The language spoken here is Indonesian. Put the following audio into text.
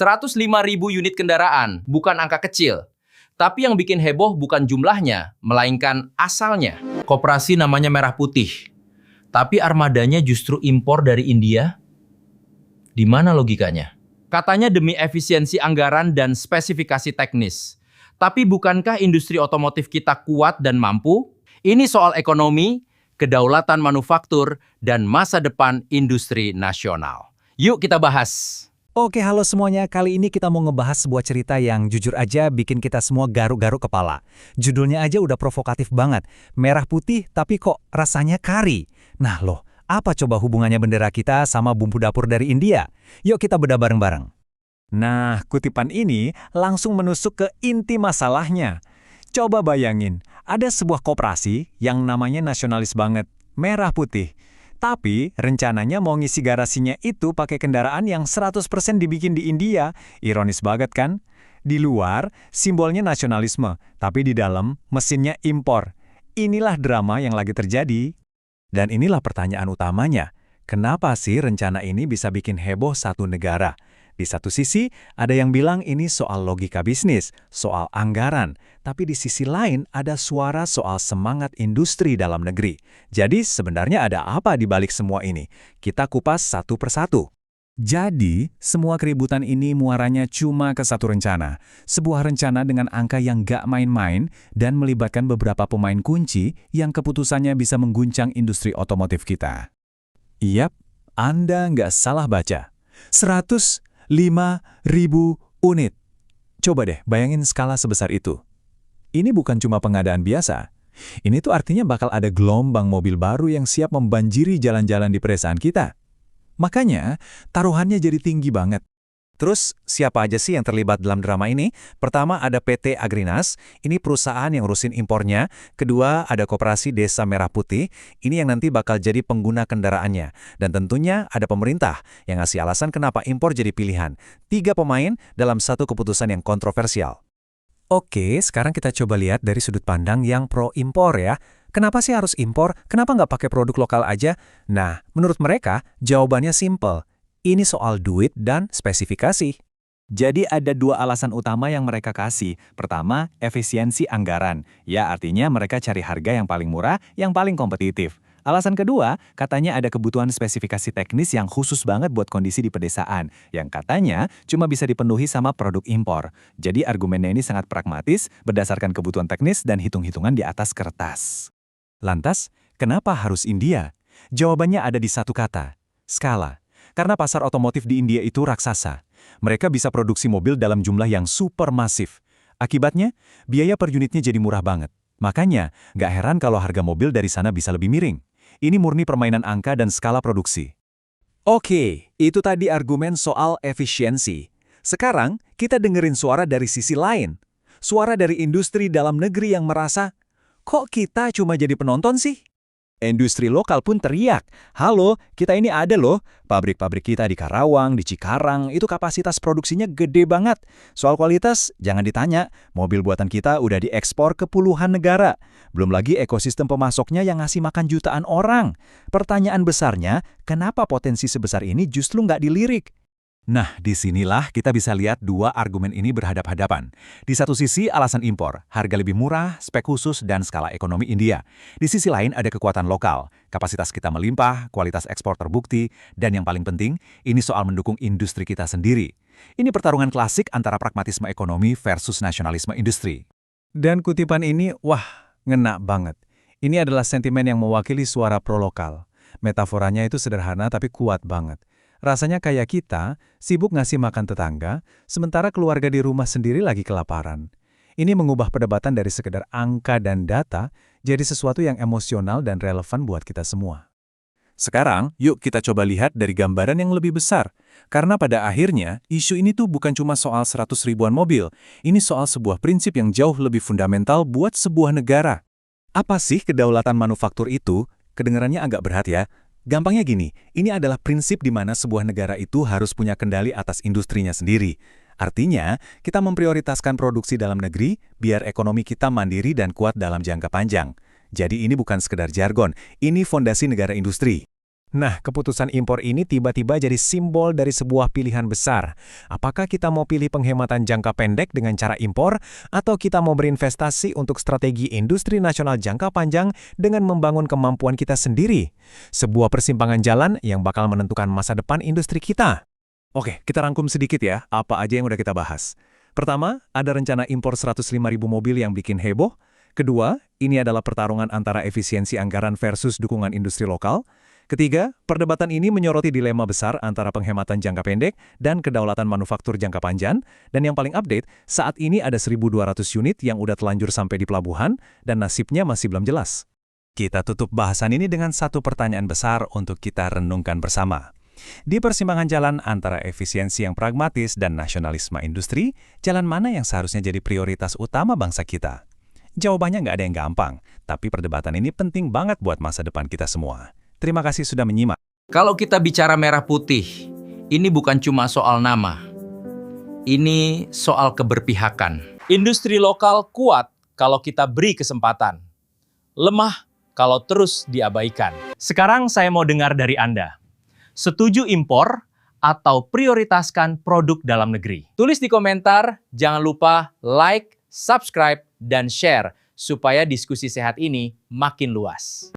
105.000 unit kendaraan, bukan angka kecil. Tapi yang bikin heboh bukan jumlahnya, melainkan asalnya. Koperasi namanya Merah Putih. Tapi armadanya justru impor dari India? Di mana logikanya? Katanya demi efisiensi anggaran dan spesifikasi teknis. Tapi bukankah industri otomotif kita kuat dan mampu? Ini soal ekonomi, kedaulatan manufaktur, dan masa depan industri nasional. Yuk kita bahas. Oke, halo semuanya. Kali ini kita mau ngebahas sebuah cerita yang jujur aja bikin kita semua garuk-garuk kepala. Judulnya aja udah provokatif banget. Merah putih tapi kok rasanya kari. Nah loh, apa coba hubungannya bendera kita sama bumbu dapur dari India? Yuk kita bedah bareng-bareng. Nah, kutipan ini langsung menusuk ke inti masalahnya. Coba bayangin, ada sebuah koperasi yang namanya nasionalis banget, Merah Putih. Tapi rencananya mau ngisi garasinya itu pakai kendaraan yang 100% dibikin di India. Ironis banget kan? Di luar, simbolnya nasionalisme, tapi di dalam mesinnya impor. Inilah drama yang lagi terjadi. Dan inilah pertanyaan utamanya. Kenapa sih rencana ini bisa bikin heboh satu negara? Di satu sisi, ada yang bilang ini soal logika bisnis, soal anggaran. Tapi di sisi lain, ada suara soal semangat industri dalam negeri. Jadi, sebenarnya ada apa di balik semua ini? Kita kupas satu persatu. Jadi, semua keributan ini muaranya cuma ke satu rencana. Sebuah rencana dengan angka yang gak main-main dan melibatkan beberapa pemain kunci yang keputusannya bisa mengguncang industri otomotif kita. Yap, Anda nggak salah baca. 105.000 unit. Coba deh bayangin skala sebesar itu. Ini bukan cuma pengadaan biasa. Ini tuh artinya bakal ada gelombang mobil baru yang siap membanjiri jalan-jalan di pedesaan kita. Makanya, taruhannya jadi tinggi banget. Terus, siapa aja sih yang terlibat dalam drama ini? Pertama ada PT Agrinas, ini perusahaan yang urusin impornya. Kedua, ada Koperasi Desa Merah Putih, ini yang nanti bakal jadi pengguna kendaraannya. Dan tentunya ada pemerintah yang ngasih alasan kenapa impor jadi pilihan. 3 pemain dalam satu keputusan yang kontroversial. Oke, sekarang kita coba lihat dari sudut pandang yang pro-impor ya. Kenapa sih harus impor? Kenapa nggak pakai produk lokal aja? Nah, menurut mereka, jawabannya simple. Ini soal duit dan spesifikasi. Jadi ada 2 alasan utama yang mereka kasih. Pertama, efisiensi anggaran. Ya, artinya mereka cari harga yang paling murah, yang paling kompetitif. Alasan kedua, katanya ada kebutuhan spesifikasi teknis yang khusus banget buat kondisi di pedesaan, yang katanya cuma bisa dipenuhi sama produk impor. Jadi argumennya ini sangat pragmatis, berdasarkan kebutuhan teknis dan hitung-hitungan di atas kertas. Lantas, kenapa harus India? Jawabannya ada di satu kata, skala. Karena pasar otomotif di India itu raksasa. Mereka bisa produksi mobil dalam jumlah yang super masif. Akibatnya, biaya per unitnya jadi murah banget. Makanya, nggak heran kalau harga mobil dari sana bisa lebih miring. Ini murni permainan angka dan skala produksi. Oke, itu tadi argumen soal efisiensi. Sekarang, kita dengerin suara dari sisi lain. Suara dari industri dalam negeri yang merasa, kok kita cuma jadi penonton sih? Industri lokal pun teriak, halo, kita ini ada loh, pabrik-pabrik kita di Karawang, di Cikarang, itu kapasitas produksinya gede banget. Soal kualitas, jangan ditanya, mobil buatan kita udah diekspor ke puluhan negara. Belum lagi ekosistem pemasoknya yang ngasih makan jutaan orang. Pertanyaan besarnya, kenapa potensi sebesar ini justru nggak dilirik? Nah, disinilah kita bisa lihat 2 argumen ini berhadap-hadapan. Di satu sisi alasan impor, harga lebih murah, spek khusus, dan skala ekonomi India. Di sisi lain ada kekuatan lokal, kapasitas kita melimpah, kualitas ekspor terbukti, dan yang paling penting, ini soal mendukung industri kita sendiri. Ini pertarungan klasik antara pragmatisme ekonomi versus nasionalisme industri. Dan kutipan ini, wah, ngena banget. Ini adalah sentimen yang mewakili suara pro-lokal. Metaforanya itu sederhana tapi kuat banget. Rasanya kayak kita, sibuk ngasih makan tetangga, sementara keluarga di rumah sendiri lagi kelaparan. Ini mengubah perdebatan dari sekedar angka dan data, jadi sesuatu yang emosional dan relevan buat kita semua. Sekarang, yuk kita coba lihat dari gambaran yang lebih besar. Karena pada akhirnya, isu ini tuh bukan cuma soal 100 ribuan mobil. Ini soal sebuah prinsip yang jauh lebih fundamental buat sebuah negara. Apa sih kedaulatan manufaktur itu? Kedengarannya agak berat ya. Gampangnya gini, ini adalah prinsip di mana sebuah negara itu harus punya kendali atas industrinya sendiri. Artinya, kita memprioritaskan produksi dalam negeri biar ekonomi kita mandiri dan kuat dalam jangka panjang. Jadi ini bukan sekedar jargon, ini fondasi negara industri. Nah, keputusan impor ini tiba-tiba jadi simbol dari sebuah pilihan besar. Apakah kita mau pilih penghematan jangka pendek dengan cara impor, atau kita mau berinvestasi untuk strategi industri nasional jangka panjang dengan membangun kemampuan kita sendiri? Sebuah persimpangan jalan yang bakal menentukan masa depan industri kita. Oke, kita rangkum sedikit ya, apa aja yang udah kita bahas. Pertama, ada rencana impor 105.000 mobil yang bikin heboh. Kedua, ini adalah pertarungan antara efisiensi anggaran versus dukungan industri lokal. Ketiga, perdebatan ini menyoroti dilema besar antara penghematan jangka pendek dan kedaulatan manufaktur jangka panjang. Dan yang paling update, saat ini ada 1.200 unit yang udah telanjur sampai di pelabuhan dan nasibnya masih belum jelas. Kita tutup bahasan ini dengan satu pertanyaan besar untuk kita renungkan bersama. Di persimpangan jalan antara efisiensi yang pragmatis dan nasionalisme industri, jalan mana yang seharusnya jadi prioritas utama bangsa kita? Jawabannya nggak ada yang gampang, tapi perdebatan ini penting banget buat masa depan kita semua. Terima kasih sudah menyimak. Kalau kita bicara merah putih, ini bukan cuma soal nama. Ini soal keberpihakan. Industri lokal kuat kalau kita beri kesempatan. Lemah kalau terus diabaikan. Sekarang saya mau dengar dari Anda. Setuju impor atau prioritaskan produk dalam negeri? Tulis di komentar, jangan lupa like, subscribe, dan share supaya diskusi sehat ini makin luas.